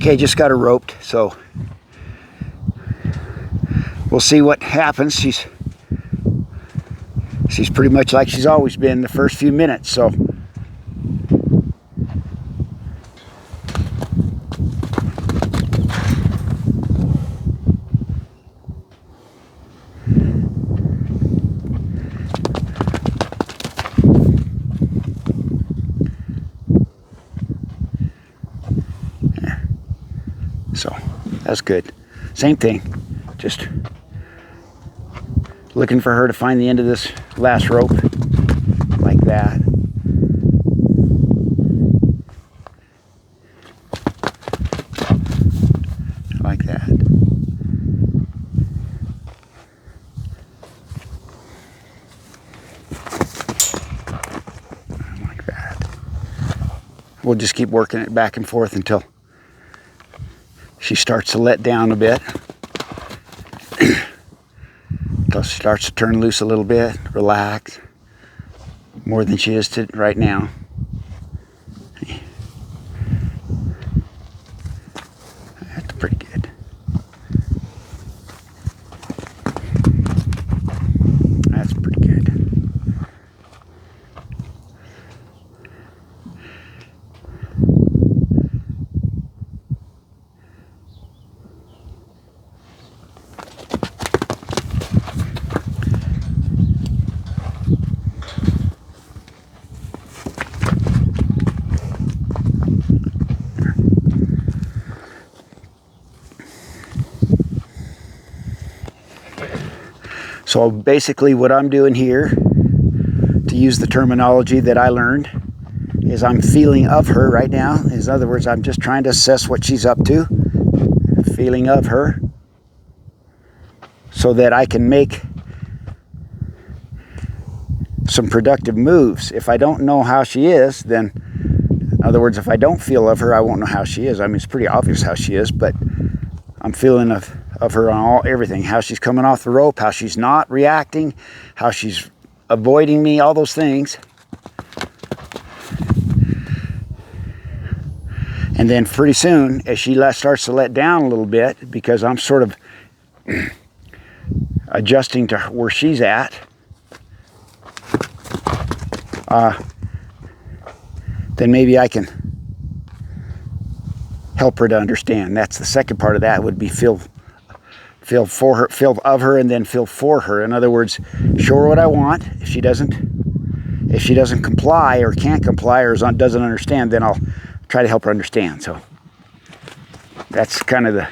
Okay, just got her roped, so we'll see what happens. She's pretty much like she's always been the first few minutes, so that's good. Same thing, just looking for her to find the end of this last rope, like that. Like that. Like that. We'll just keep working it back and forth until she starts to let down a bit. Until she starts to turn loose a little bit, relax, more than she is right now. That's pretty good. That's pretty good. So basically what I'm doing here, to use the terminology that I learned, is I'm feeling of her right now. In other words, I'm just trying to assess what she's up to, feeling of her, so that I can make some productive moves. If I don't know how she is, then, in other words, if I don't feel of her, I won't know how she is. I mean, it's pretty obvious how she is, but I'm feeling of her on everything, how she's coming off the rope, how she's not reacting, how she's avoiding me, all those things. And then pretty soon, as she starts to let down a little bit, because I'm sort of adjusting to where she's at, then maybe I can help her to understand. That's the second part of that, would be feel for her, feel of her, and then feel for her. In other words, show her what I want. If she doesn't comply or can't comply or doesn't understand, then I'll try to help her understand. So that's kind of the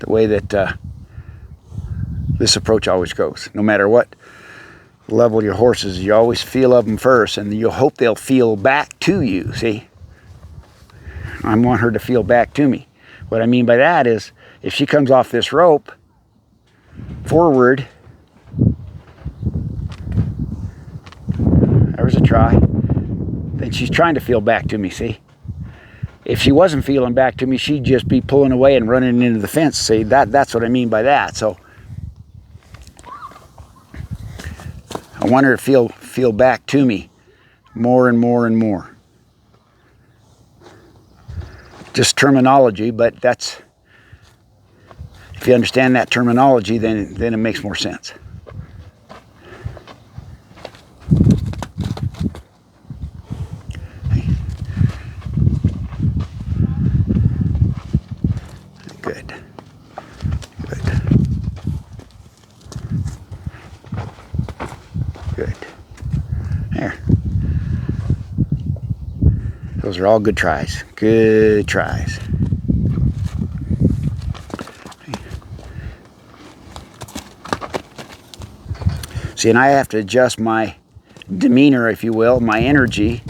way that this approach always goes. No matter what level your horse is, you always feel of them first, and you hope they'll feel back to you. See, I want her to feel back to me. What I mean by that is, if she comes off this rope forward, there's a try, then she's trying to feel back to me. See, if she wasn't feeling back to me, she'd just be pulling away and running into the fence. See, that's what I mean by that. So I want her to feel back to me more and more and more. Just terminology, but that's, if you understand that terminology, then it makes more sense. Good. Good. There. Those are all good tries. Good tries. See, and I have to adjust my demeanor, if you will, my energy,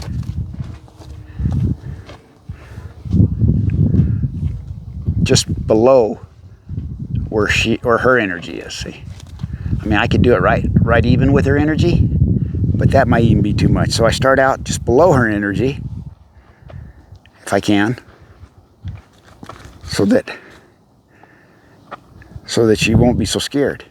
just below where her energy is. See, I mean, I could do it right even with her energy, but that might even be too much. So I start out just below her energy, if I can, so that she won't be so scared.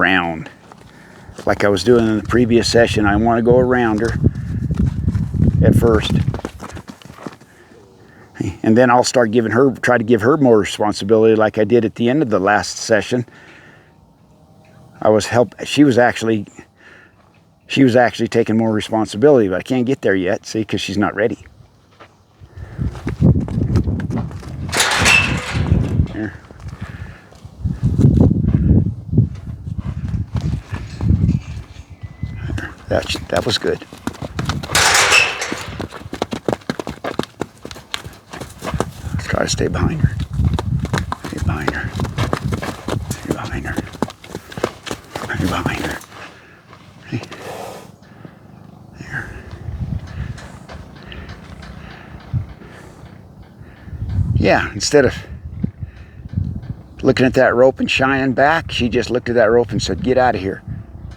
around. Like I was doing in the previous session, I want to go around her at first. And then I'll start try to give her more responsibility like I did at the end of the last session. She was actually taking more responsibility, but I can't get there yet, see, because she's not ready. Here. That was good. Let's try to stay behind her. Stay behind her. Stay behind her. Stay behind her. Hey. There. Yeah, instead of looking at that rope and shying back, she just looked at that rope and said, "Get out of here."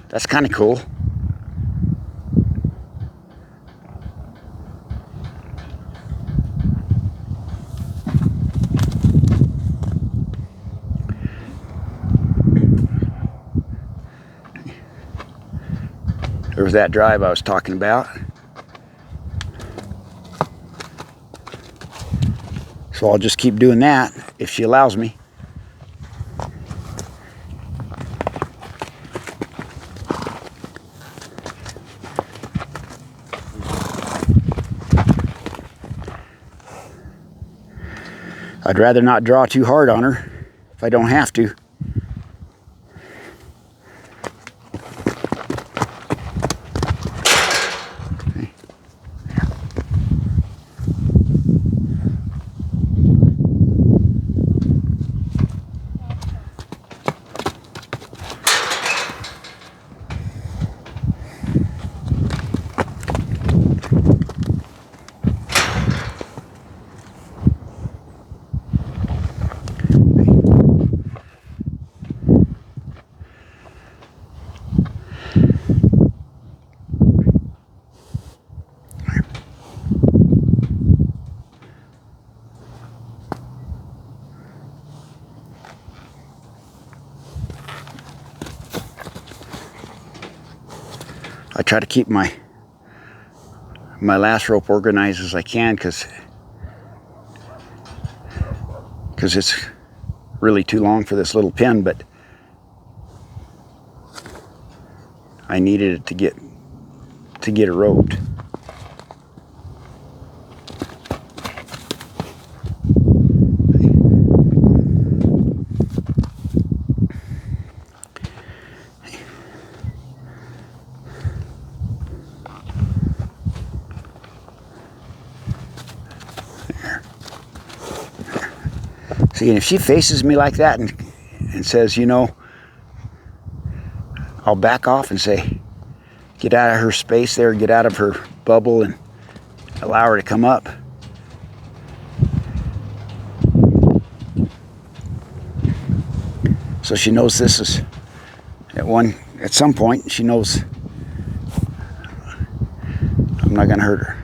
That's kind of cool. There was that drive I was talking about. So I'll just keep doing that if she allows me. I'd rather not draw too hard on her if I don't have to. I try to keep my last rope organized as I can because it's really too long for this little pin, but I needed it to get it roped. See, and if she faces me like that and says, you know, I'll back off and say, get out of her space there, get out of her bubble and allow her to come up. So she knows this is at some point she knows I'm not going to hurt her.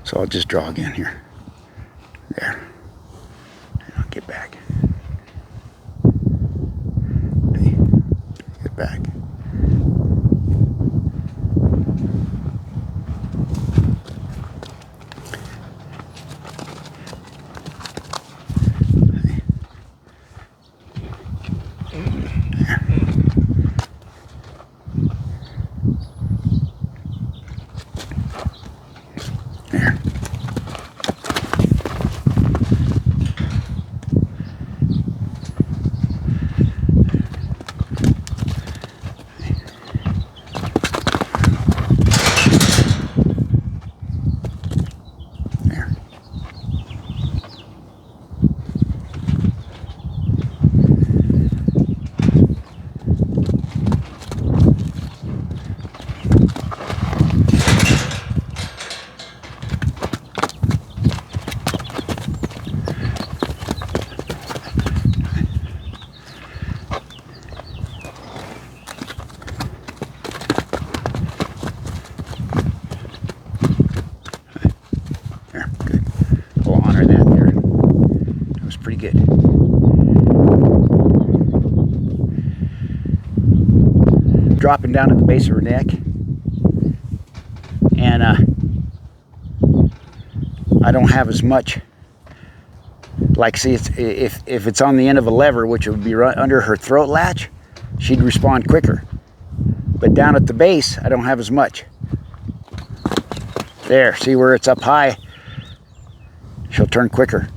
So I'll just draw again here. There. And I'll get back. Okay. Get back. pretty good. Dropping down at the base of her neck, and I don't have as much. Like, see, if it's on the end of a lever, which would be right under her throat latch, she'd respond quicker. But down at the base, I don't have as much. There, see where it's up high? She'll turn quicker.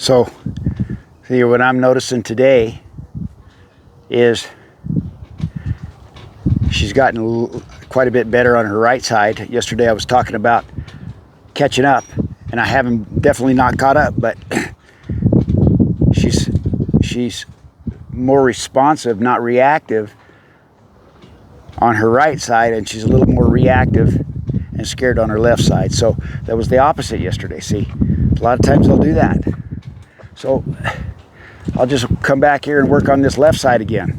So, see, what I'm noticing today is she's gotten quite a bit better on her right side. Yesterday I was talking about catching up, and I haven't definitely not caught up, but she's more responsive, not reactive on her right side, and she's a little more reactive and scared on her left side. So that was the opposite yesterday. See, a lot of times they'll do that. So I'll just come back here and work on this left side again.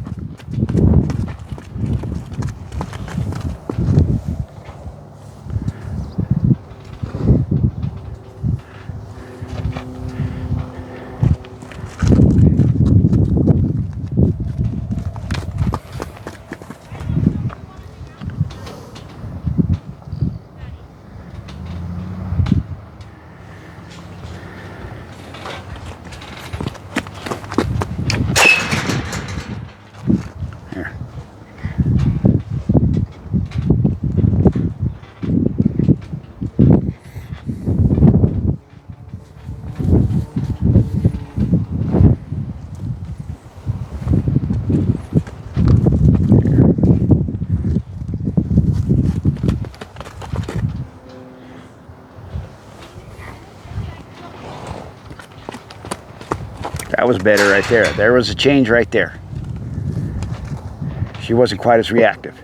That was better right there. There was a change right there. She wasn't quite as reactive.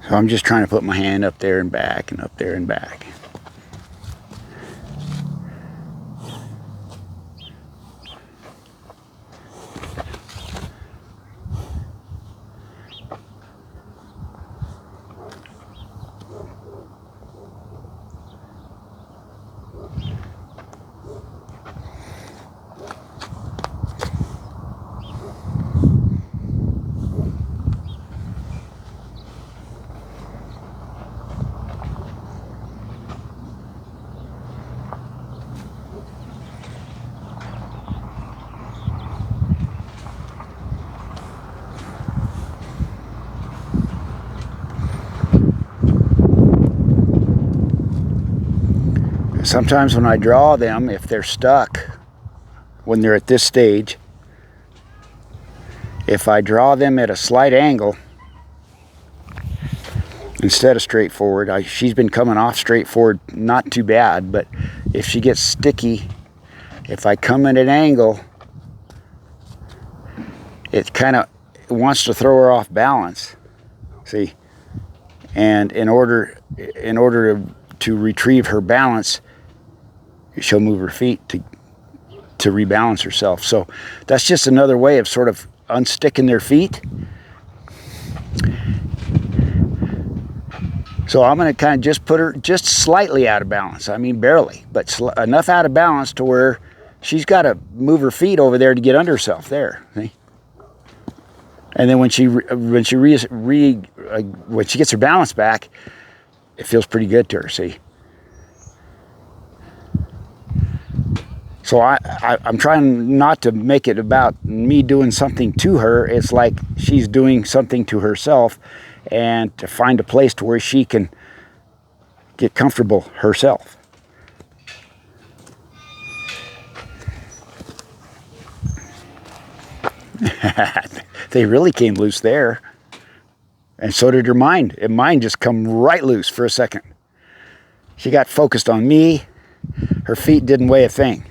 So I'm just trying to put my hand up there and back and up there and back. Sometimes when I draw them, if they're stuck, when they're at this stage, if I draw them at a slight angle, instead of straightforward. She's been coming off straightforward, not too bad, but if she gets sticky, if I come at an angle, it kind of wants to throw her off balance. See? And in order to retrieve her balance, she'll move her feet to rebalance herself. So that's just another way of sort of unsticking their feet. So I'm going to kind of just put her just slightly out of balance. I mean, barely, but enough out of balance to where she's got to move her feet over there to get under herself there. See? And then when she gets her balance back, it feels pretty good to her. See? So I'm trying not to make it about me doing something to her. It's like she's doing something to herself, and to find a place to where she can get comfortable herself. They really came loose there. And so did her mind. And mine just come right loose for a second. She got focused on me. Her feet didn't weigh a thing.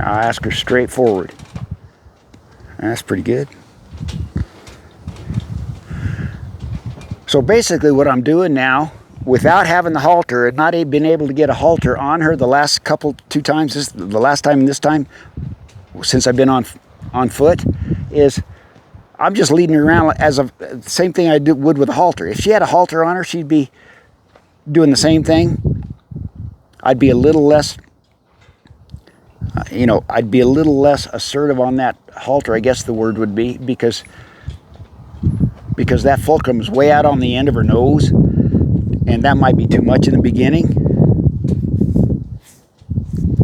I'll ask her straightforward. That's pretty good. So basically what I'm doing now, without having the halter and not been able to get a halter on her the last two times, the last time and this time, since I've been on foot, is I'm just leading her around as the same thing I would with a halter. If she had a halter on her, she'd be doing the same thing. I'd be a little less I'd be a little less assertive on that halter, I guess the word would be, because that fulcrum is way out on the end of her nose, and that might be too much in the beginning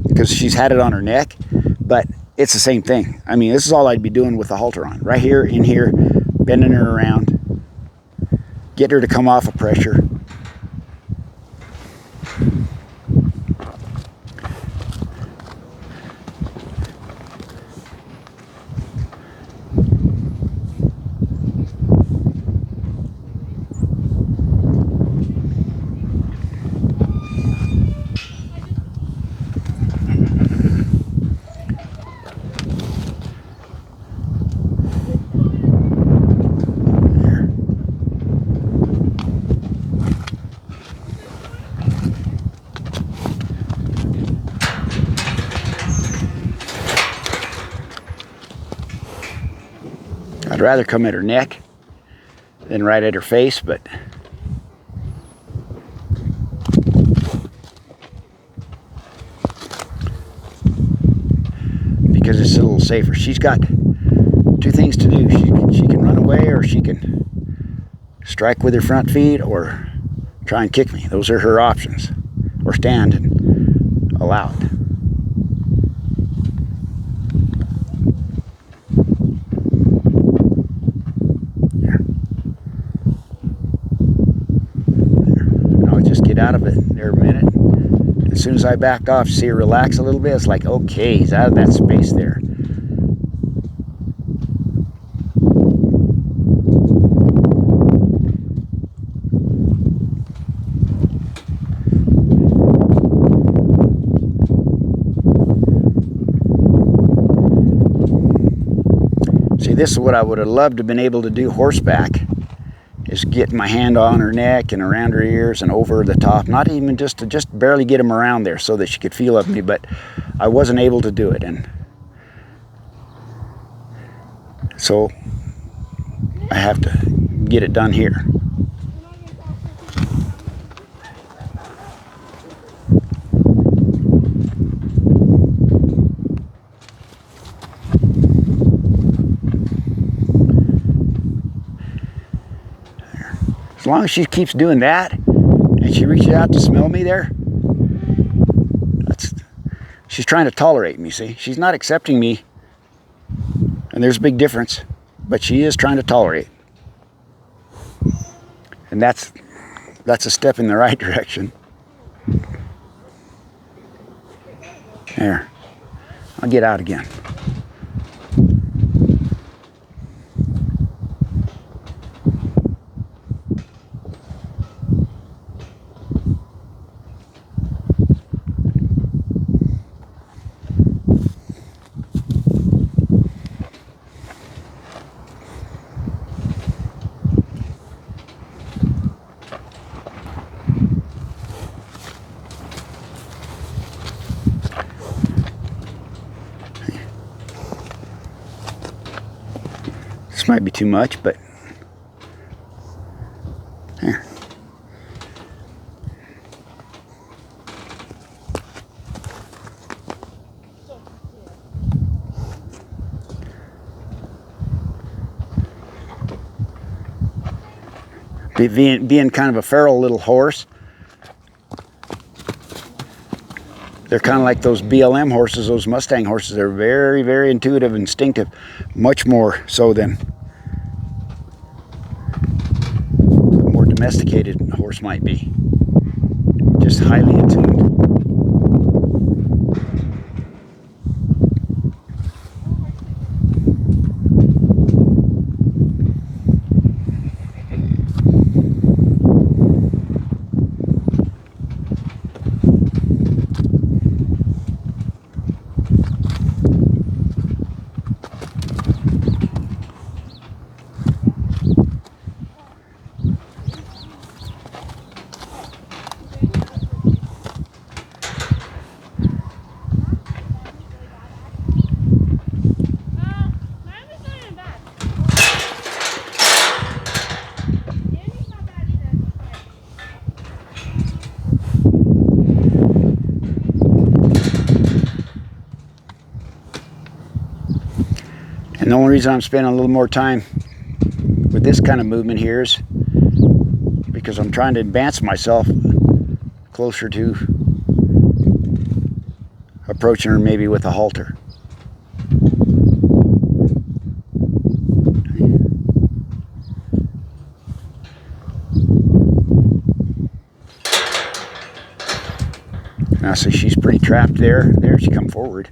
because she's had it on her neck, but it's the same thing. I mean, this is all I'd be doing with the halter on. Right here, in here, bending her around, get her to come off of pressure. I'd rather come at her neck than right at her face, but because it's a little safer. She's got two things to do. She can run away, or she can strike with her front feet, or try and kick me. Those are her options. Or stand and allow it. Out of it there a minute. As soon as I backed off, see her relax a little bit. It's like, okay, he's out of that space there. See, this is what I would have loved to have been able to do horseback. Is get my hand on her neck and around her ears and over the top, not even just barely get them around there so that she could feel of me, but I wasn't able to do it, and so I have to get it done here. As long as she keeps doing that and she reaches out to smell me there, she's trying to tolerate me, see? She's not accepting me And there's a big difference, but she is trying to tolerate. And that's a step in the right direction. There. I'll get out again. This might be too much, but there. Being kind of a feral little horse, they're kind of like those BLM horses, those Mustang horses. They're very, very intuitive, instinctive, much more so than a more domesticated horse might be. Just highly attuned. And the only reason I'm spending a little more time with this kind of movement here is because I'm trying to advance myself closer to approaching her maybe with a halter. Now, so she's pretty trapped there. There she come forward.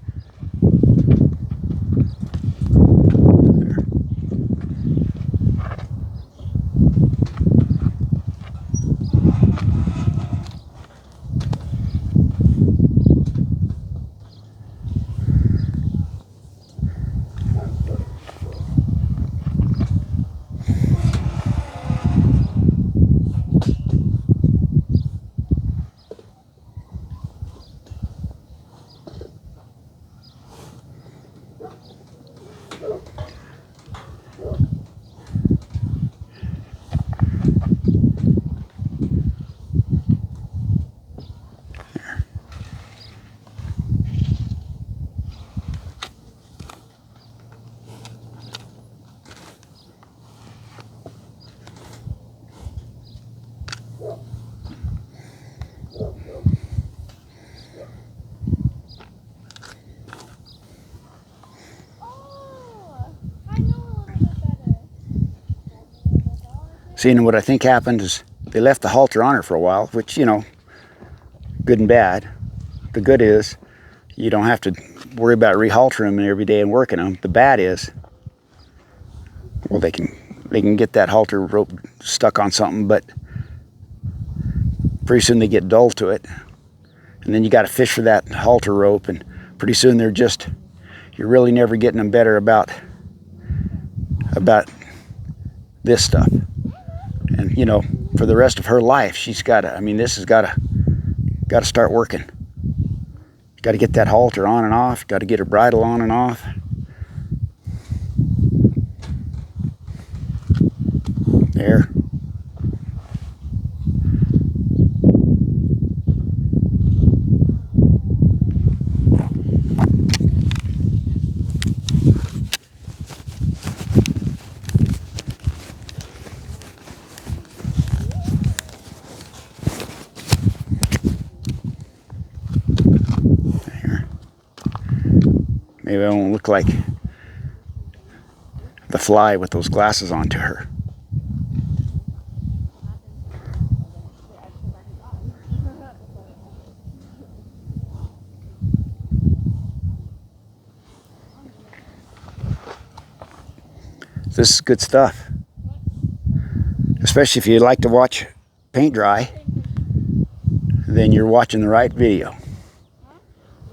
See, and what I think happened is they left the halter on her for a while, which, you know, good and bad. The good is you don't have to worry about rehaltering them every day and working them. The bad is, well, they can get that halter rope stuck on something, but pretty soon they get dull to it. And then you got to fish for that halter rope, and pretty soon you're really never getting them better about this stuff. And, you know, for the rest of her life, she's got to, I mean, this has got to start working. Got to get that halter on and off. Got to get her bridle on and off. There. Maybe I won't look like the fly with those glasses onto her. This is good stuff, especially if you like to watch paint dry. Then you're watching the right video,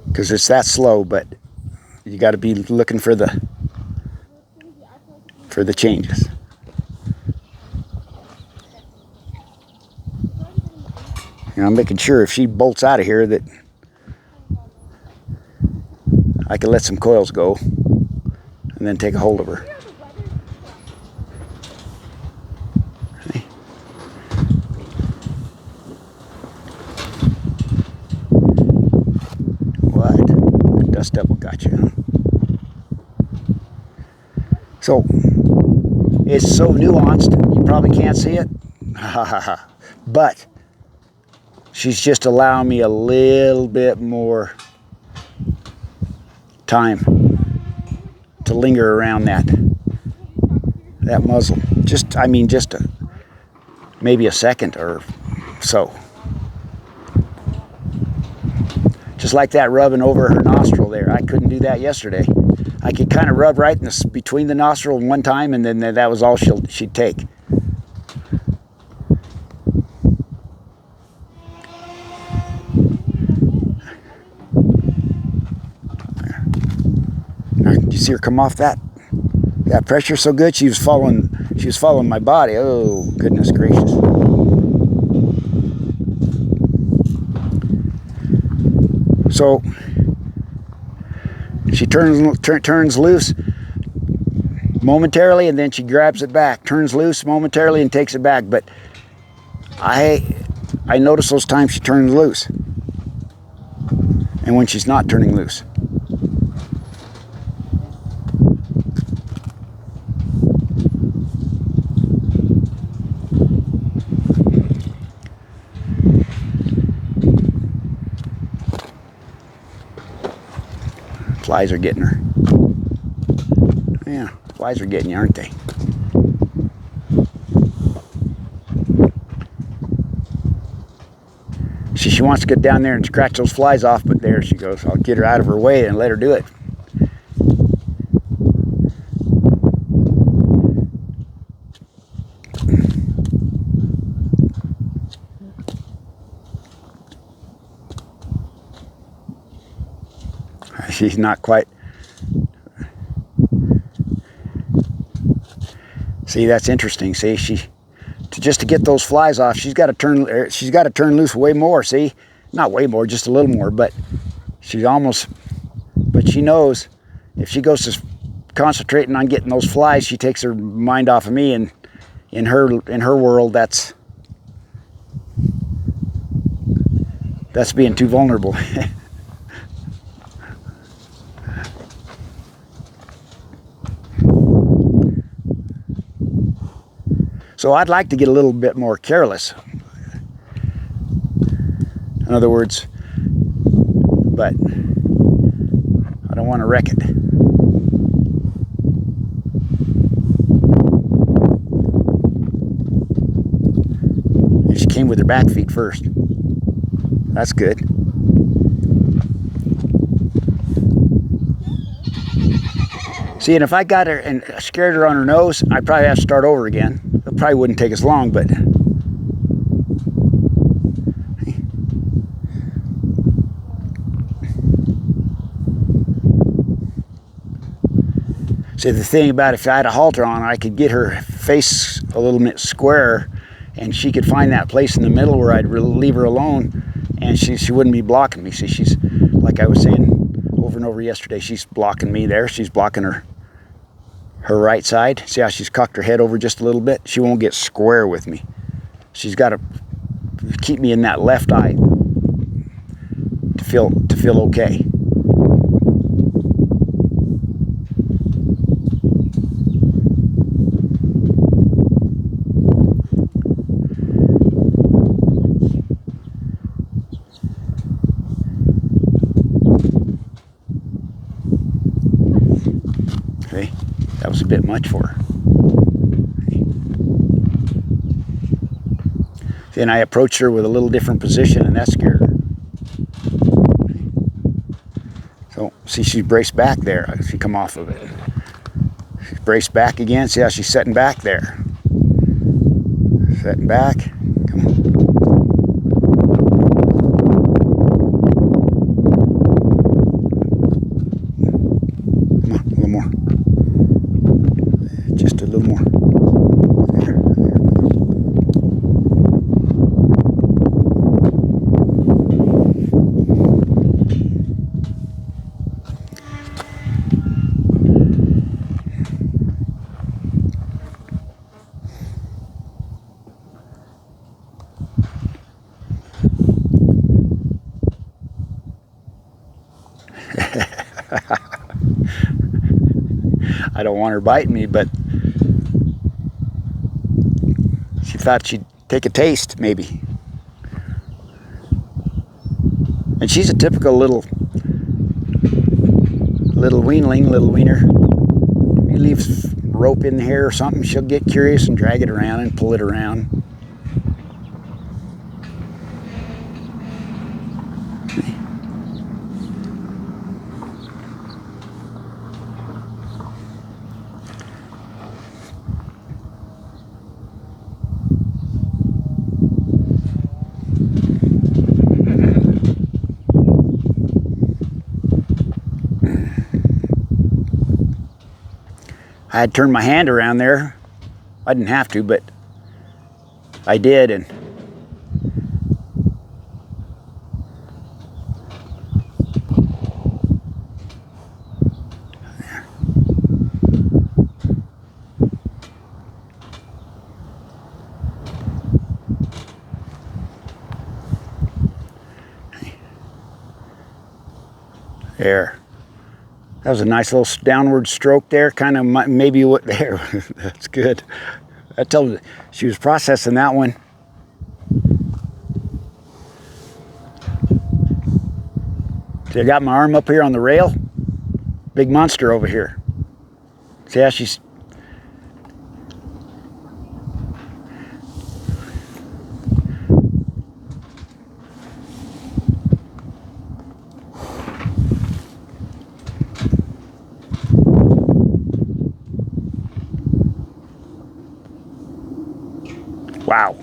because it's that slow, but you got to be looking for the changes. And I'm making sure if she bolts out of here that I can let some coils go and then take a hold of her. Okay. What? The dust devil got you, huh? So, it's so nuanced, you probably can't see it. But she's just allowing me a little bit more time to linger around that muzzle. Just maybe a second or so. Just like that rubbing over her nostril there. I couldn't do that yesterday. I could kind of rub right in between the nostril one time, and then that was all she'd take. You see her come off that pressure so good. She was following my body. Oh, goodness gracious. So she turns loose momentarily, and then she grabs it back. Turns loose momentarily and takes it back. But I notice those times she turns loose, and when she's not turning loose. Flies are getting her. Yeah, flies are getting you, aren't they? She wants to get down there and scratch those flies off, but there she goes. I'll get her out of her way and let her do it. She's not quite. See, that's interesting. See, just to get those flies off, she's got to turn loose way more. See, not way more, just a little more. But she knows if she goes to concentrating on getting those flies, she takes her mind off of me, and in her world, that's being too vulnerable. So I'd like to get a little bit more careless. In other words, but I don't want to wreck it. And she came with her back feet first. That's good. See, and if I got her and scared her on her nose, I'd probably have to start over again. It probably wouldn't take as long, but see, the thing about if I had a halter on, I could get her face a little bit squarer, and she could find that place in the middle where I'd leave her alone, and she wouldn't be blocking me. See, she's, like I was saying over and over yesterday, she's blocking me there. She's blocking her right side. See how she's cocked her head over just a little bit? She won't get square with me. She's got to keep me in that left eye to feel okay. Okay, that was a bit much for her. Then I approached her with a little different position, and that scared her. So, see, she's braced back there. She come off of it. She's braced back again. See how she's setting back there. Setting back. Come on. Come on, a little more. Just a little more. There, there. I don't want her biting me, but she thought she'd take a taste, maybe. And she's a typical little weanling, little wiener. You leave rope in here or something, she'll get curious and drag it around and pull it around. I had turned my hand around there. I didn't have to, but I did, and there. That was a nice little downward stroke there, kind of maybe what there. That's good. I told her she was processing that one. See, I got my arm up here on the rail. Big monster over here. See how she's... Wow.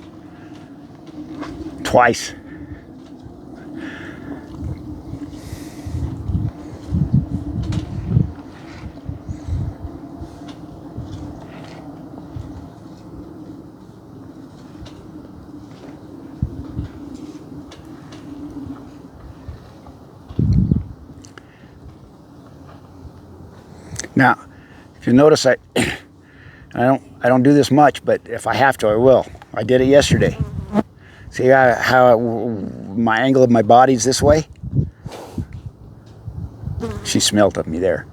Twice. Now, if you notice, I don't do this much, but if I have to, I will. I did it yesterday. See how my angle of my body's this way? She smelt at me there.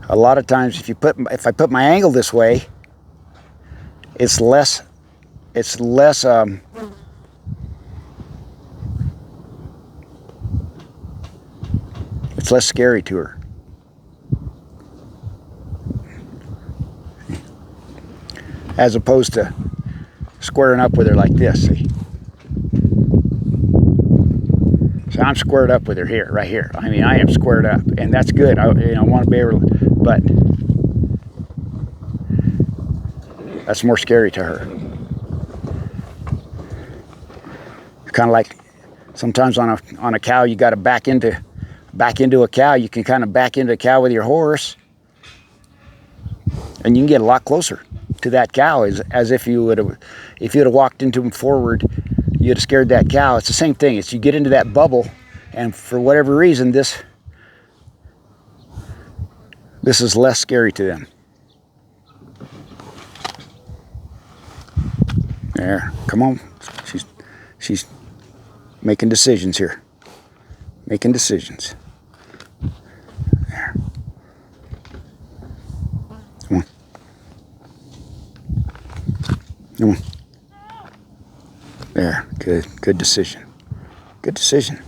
A lot of times, if I put my angle this way, it's less scary to her. As opposed to squaring up with her like this, see? So I'm squared up with her here, right here. I mean, I am squared up, and that's good. I want to be able to, but that's more scary to her. Kind of like sometimes on a cow, you got to back into a cow. You can kind of back into a cow with your horse, and you can get a lot closer to that cow as if you would have walked into him forward, you'd have scared that cow. It's the same thing. It's you get into that bubble, and for whatever reason, this is less scary to them. There, come on. She's making decisions here. Making decisions. There. Come on. Come on. There, good decision. Good decision.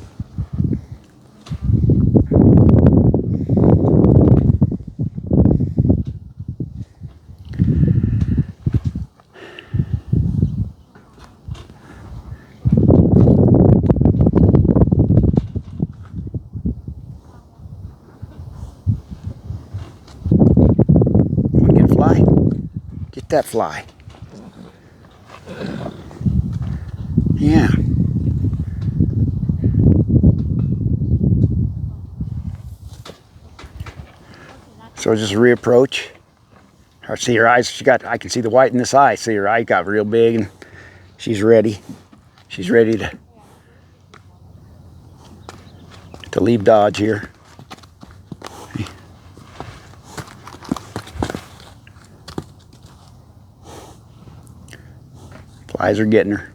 that fly. Yeah. So just reapproach. I see her eyes. I can see the white in this eye. See her eye got real big, and she's ready. She's ready to leave Dodge here. Flies are getting her.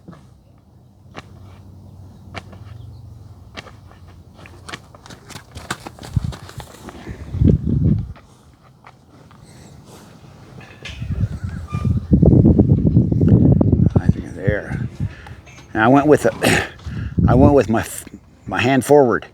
I think there. And I went with my hand forward.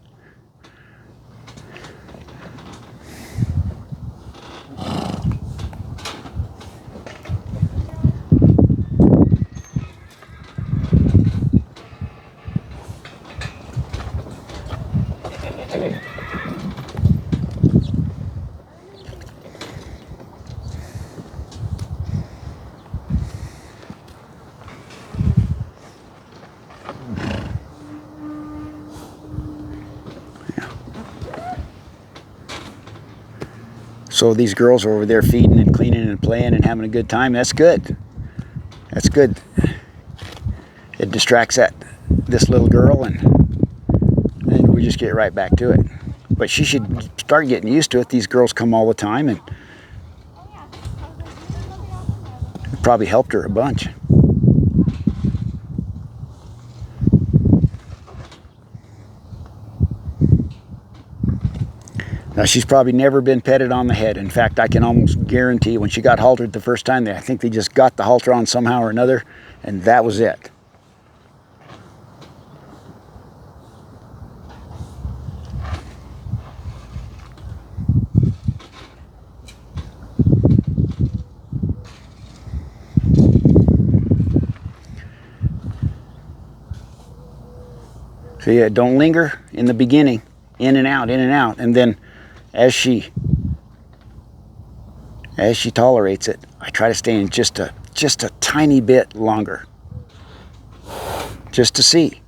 So these girls are over there feeding and cleaning and playing and having a good time. That's good. That's good. It distracts this little girl, and then we just get right back to it. But she should start getting used to it. These girls come all the time, and it probably helped her a bunch. Now, she's probably never been petted on the head. In fact, I can almost guarantee when she got haltered the first time, I think they just got the halter on somehow or another, and that was it. So yeah, don't linger in the beginning, in and out, and then as she tolerates it, I try to stay in just a tiny bit longer, just to see.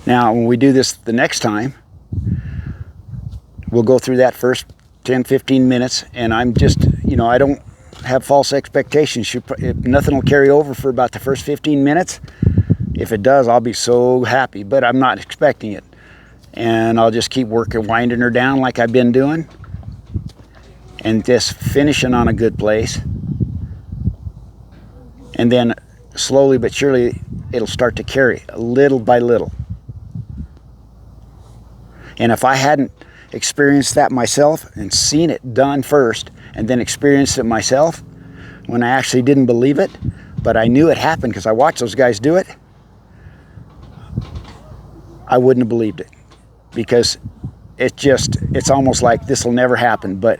Now, when we do this the next time, we'll go through that first 10-15 minutes, and I'm just, I don't have false expectations. Nothing will carry over for about the first 15 minutes. If it does, I'll be so happy, but I'm not expecting it. And I'll just keep working, winding her down like I've been doing, and just finishing on a good place. And then slowly but surely, it'll start to carry little by little. And if I hadn't experienced that myself and seen it done first and then experienced it myself when I actually didn't believe it, but I knew it happened because I watched those guys do it, I wouldn't have believed it, because it's almost like this will never happen. But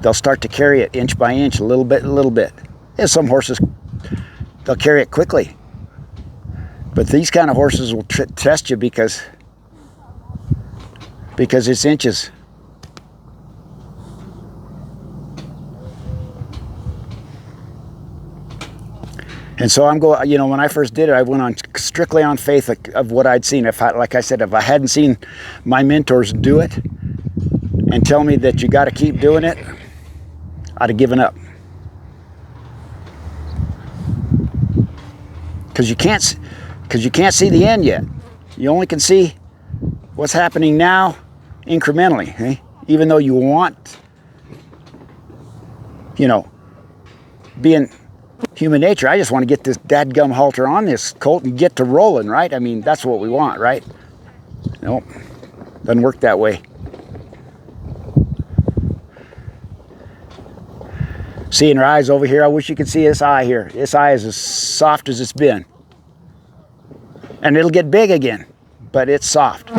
they'll start to carry it inch by inch, a little bit. And some horses, they'll carry it quickly. But these kind of horses will test you because it's inches. And so I'm going, when I first did it, I went on strictly on faith of what I'd seen. Like I said, if I hadn't seen my mentors do it and tell me that you got to keep doing it, I'd have given up. Because you can't see the end yet. You only can see what's happening now incrementally, eh? Even though you want, being human nature, I just want to get this dadgum halter on this colt and get to rolling, right? I mean, that's what we want, right? Nope, doesn't work that way. Seeing her eyes over here, I wish you could see this eye here. This eye is as soft as it's been. And it'll get big again, but it's soft.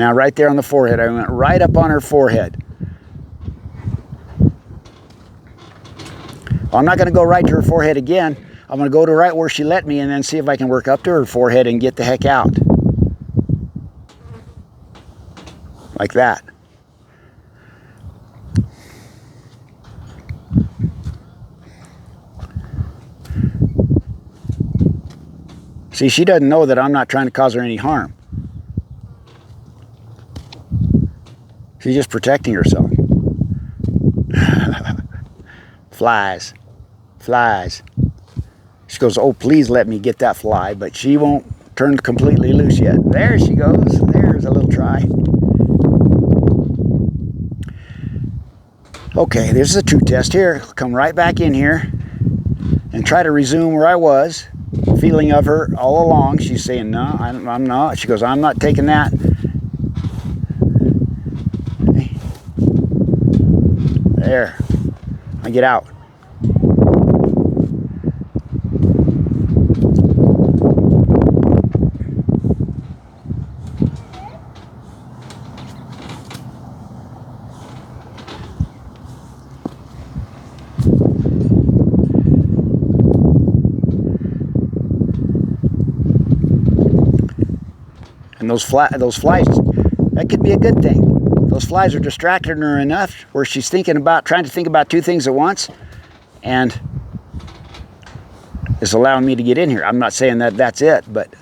Now right there on the forehead. I went right up on her forehead. Well, I'm not going to go right to her forehead again. I'm going to go to right where she let me and then see if I can work up to her forehead and get the heck out. Like that. See, she doesn't know that I'm not trying to cause her any harm. She's just protecting herself. Flies. Flies. She goes, oh, please let me get that fly, but she won't turn completely loose yet. There she goes. There's a little try. Okay, this is a true test here. Come right back in here and try to resume where I was. Feeling of her all along. She's saying, no, I'm not. She goes, I'm not taking that. Okay. There. I get out. And those flies, that could be a good thing. Those flies are distracting her enough where she's trying to think about two things at once, and it's allowing me to get in here. I'm not saying that that's it, but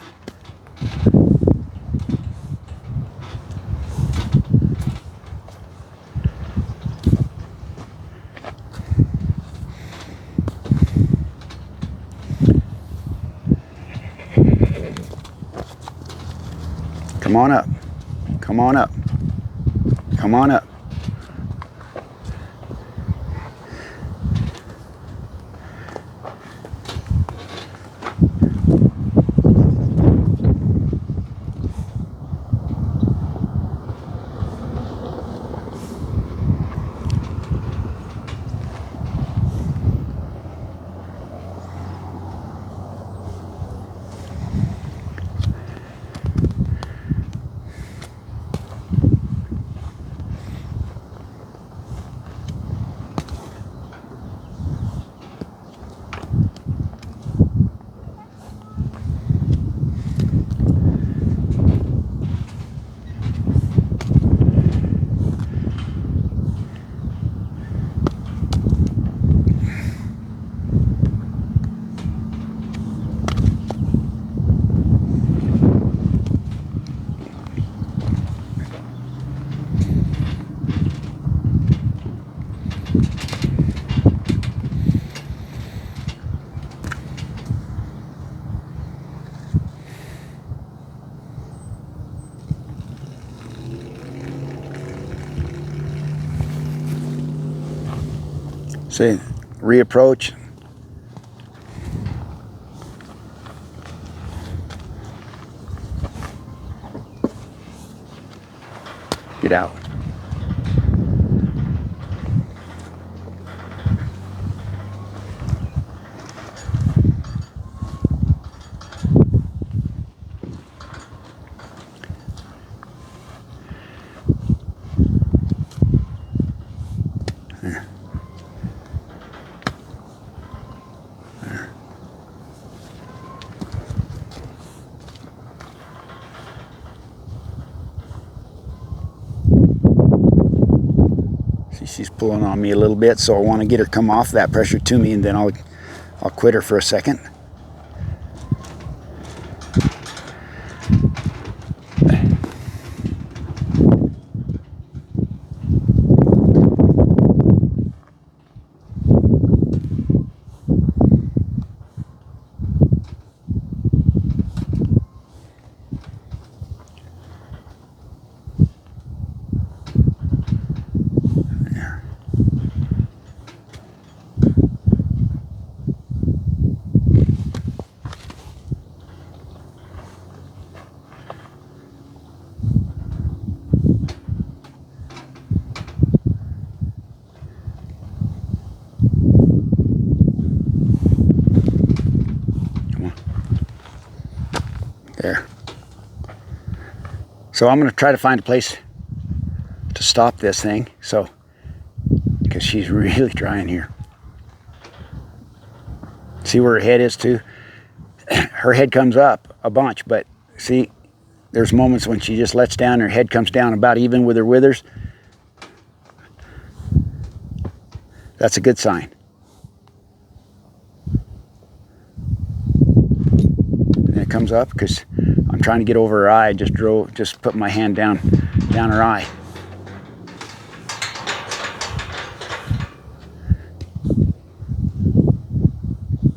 come on up. Come on up. Come on up. See, reapproach. Get out. There. There. See, she's pulling on me a little bit, so I want to get her come off that pressure to me, and then I'll quit her for a second. So I'm going to try to find a place to stop this thing, so, because she's really trying here. See where her head is too? Her head comes up a bunch, but see, there's moments when she just lets down, her head comes down about even with her withers. That's a good sign. And it comes up because I'm trying to get over her eye. Just put my hand down her eye.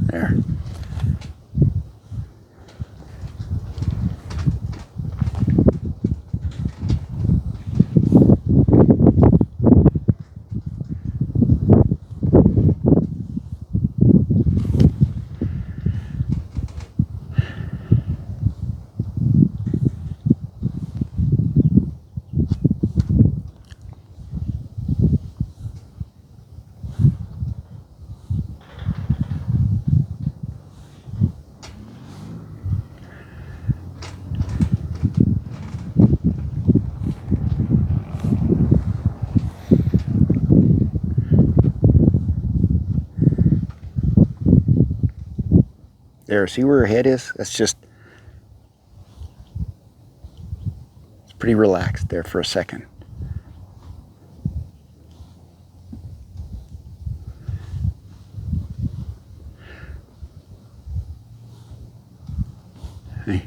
There. There, see where her head is? That's just, it's pretty relaxed there for a second. Hey.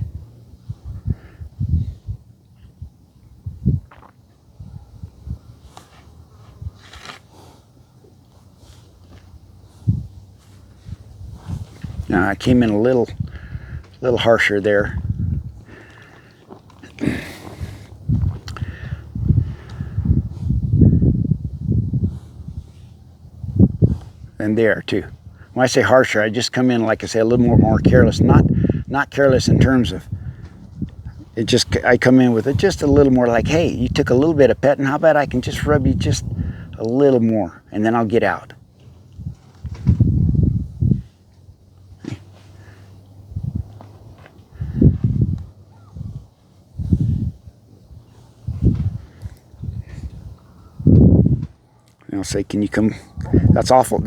Now I came in a little harsher there. And there too. When I say harsher, I just come in, like I say, a little more careless. Not careless in terms of it. Just I come in with it just a little more like, hey, you took a little bit of petting. How about I can just rub you just a little more, and then I'll get out. I'll say, can you come? That's awful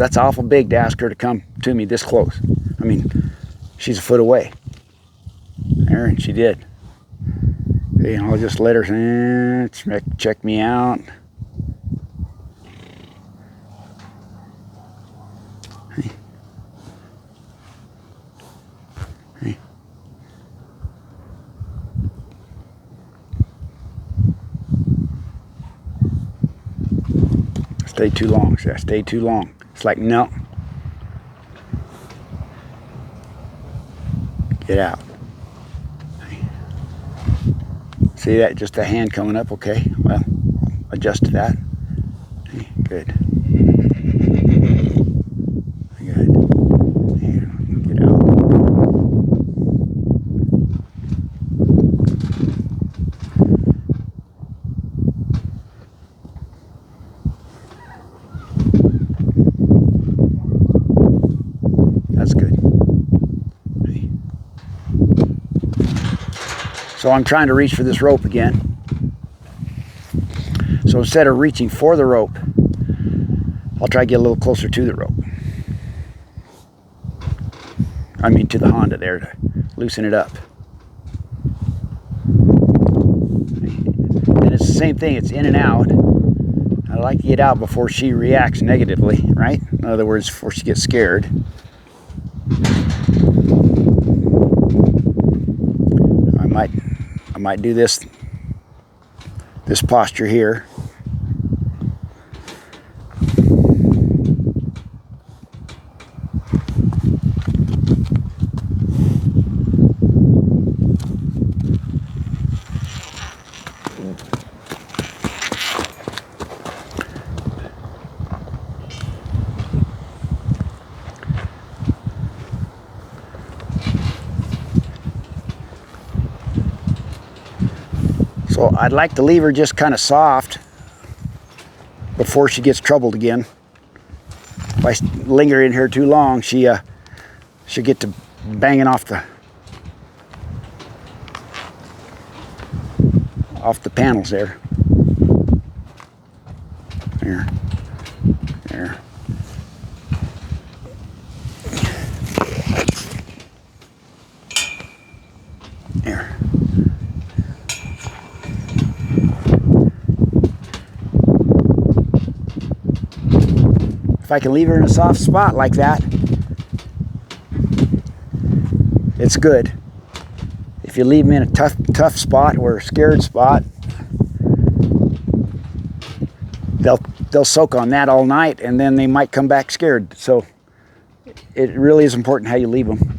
big to ask her to come to me this close. I mean, she's a foot away. There, and she did. Hey, and I'll just let her check me out. Hey. Hey. Stay too long. See, I stayed too long. It's like, no. Get out. See that? Just a hand coming up. Okay. Well, I'll adjust to that. Okay, good. Good. Here, get out. That's good. So I'm trying to reach for this rope again. So instead of reaching for the rope, I'll try to get a little closer to the rope. I mean to the Honda there to loosen it up. And it's the same thing, it's in and out. I like to get out before she reacts negatively, right? In other words, before she gets scared. I might do this posture here. So I'd like to leave her just kind of soft before she gets troubled again. If I linger in here too long, she'll get to banging off off the panels there. There. There. There. If I can leave her in a soft spot like that, it's good. If you leave them in a tough spot or a scared spot, they'll soak on that all night, and then they might come back scared. So it really is important how you leave them.